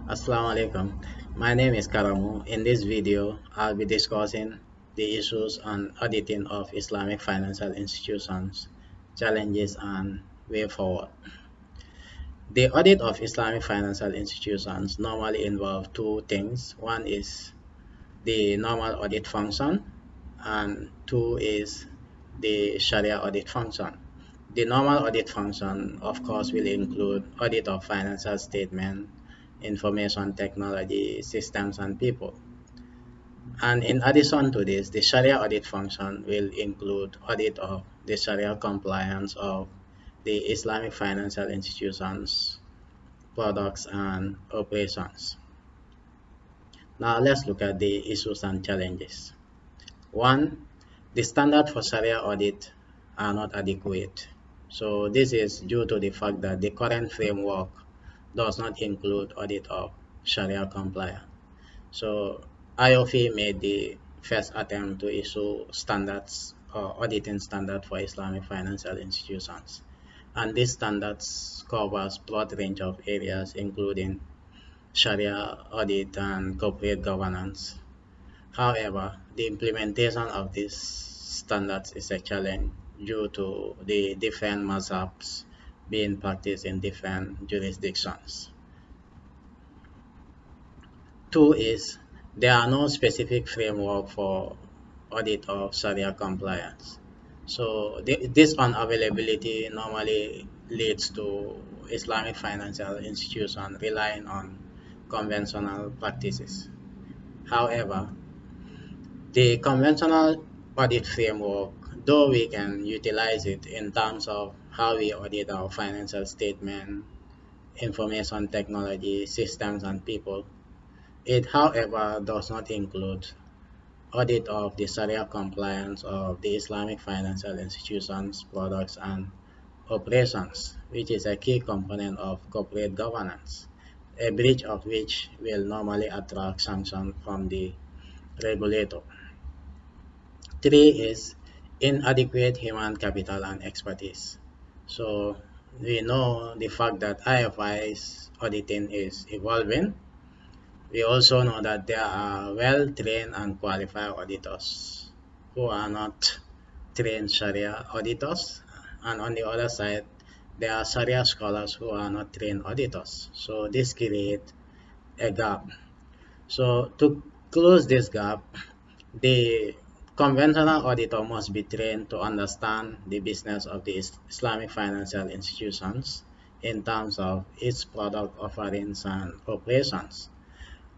Assalamu alaikum. My name is Karamu. In this video, I'll be discussing the issues on auditing of Islamic financial institutions, challenges, and way forward. The audit of Islamic financial institutions normally involve two things. One is the normal audit function, and two is the Sharia audit function. The normal audit function, of course, will include audit of financial statement, information technology, systems, and people. And in addition to this, the Sharia audit function will include audit of the Sharia compliance of the Islamic financial institutions, products, and operations. Now let's look at the issues and challenges. One, the standard for Sharia audit are not adequate. So this is due to the fact that the current framework does not include audit of Sharia compliance. So IOFI made the first attempt to issue standards or auditing standard for Islamic financial institutions. And these standards covers broad range of areas including Sharia audit and corporate governance. However, the implementation of these standards is a challenge due to the different mazhabs being practiced in different jurisdictions. Two is there are no specific framework for audit of Sharia compliance. So this unavailability normally leads to Islamic financial institutions relying on conventional practices. However, the conventional audit framework, though we can utilize it in terms of how we audit our financial statement, information technology, systems, and people, it, however, does not include audit of the Sharia compliance of the Islamic financial institutions, products, and operations, which is a key component of corporate governance, a breach of which will normally attract sanctions from the regulator. Three is inadequate human capital and expertise. So we know the fact that IFI's auditing is evolving. We also know that there are well-trained and qualified auditors who are not trained Sharia auditors, and on the other side, there are Sharia scholars who are not trained auditors. So this creates a gap. So to close this gap, the conventional auditor must be trained to understand the business of the Islamic financial institutions in terms of its product offerings and operations.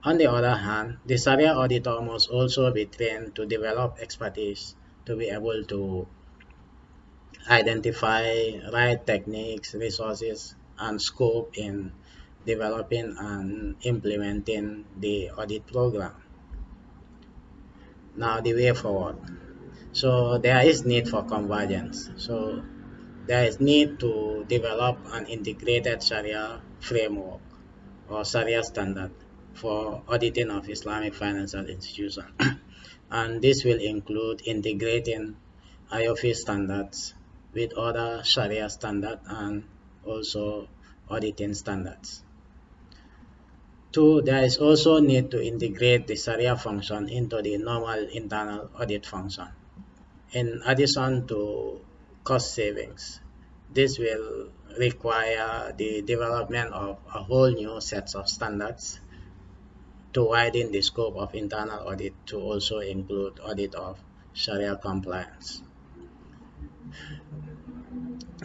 On the other hand, the Sharia auditor must also be trained to develop expertise to be able to identify right techniques, resources, and scope in developing and implementing the audit program. Now, the way forward. So, there is need for convergence. So, there is need to develop an integrated Sharia framework or Sharia standard for auditing of Islamic financial institutions. And this will include integrating IOFI standards with other Sharia standards and also auditing standards. Two, there is also need to integrate the Sharia function into the normal internal audit function. In addition to cost savings, this will require the development of a whole new set of standards to widen the scope of internal audit to also include audit of Sharia compliance.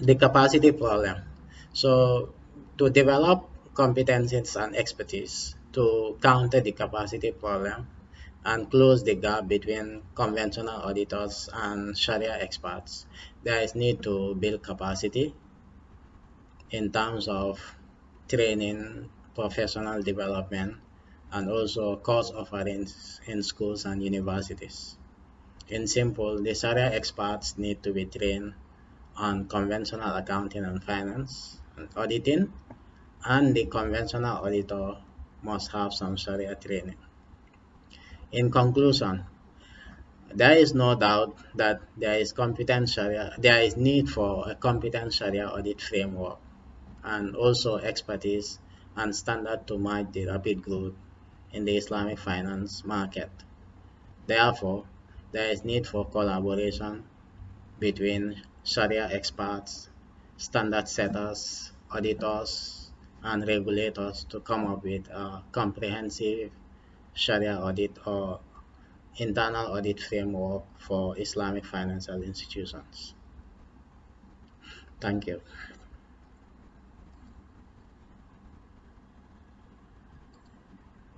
The capacity problem. So to develop competencies and expertise to counter the capacity problem and close the gap between conventional auditors and Sharia experts, there is need to build capacity in terms of training, professional development, and also course offerings in schools and universities. In simple, the Sharia experts need to be trained on conventional accounting and finance and auditing, and the conventional auditor must have some Sharia training. In conclusion, there is no doubt that there is need for a competent Sharia audit framework and also expertise and standard to match the rapid growth in the Islamic finance market. Therefore, there is need for collaboration between Sharia experts, standard setters, auditors, and regulators to come up with a comprehensive Sharia audit or internal audit framework for Islamic financial institutions. Thank you.